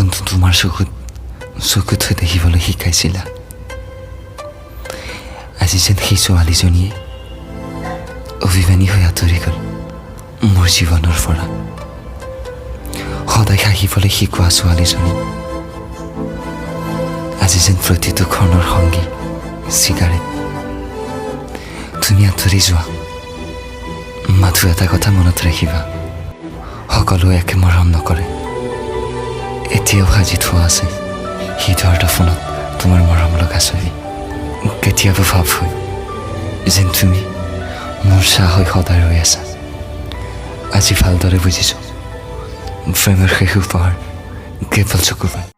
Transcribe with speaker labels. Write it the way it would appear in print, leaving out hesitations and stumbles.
Speaker 1: জীৱনটো তোমাৰ চকুত হৈ দেখিবলৈ শিকাইছিলা। আজি যেন সেই ছোৱালীজনীয়ে অভিমানী হৈ আঁতৰি গ'ল মোৰ জীৱনৰ পৰা। সদায় হাঁহিবলৈ শিকোৱা ছোৱালীজনী আজি যেন প্ৰতিটো ক্ষণৰ সংগী চিগাৰেট। তুমি আঁতৰি যোৱা, মাথো এটা কথা মনত ৰাখিবা, সকলোৱে একে মৰম নকৰে। এতিয়াও সাজি থোৱা আছে হৃদয়ৰ দফনত তোমাৰ মৰম লগা ছবি। কেতিয়াবা ভাৱ হয় যেন তুমি মোৰ চাহ হৈ সদায় ৰৈ আছা। আজি ভালদৰে বুজিছোঁ প্ৰেমৰ শেষ উপহাৰ কেৱল চকুপাত।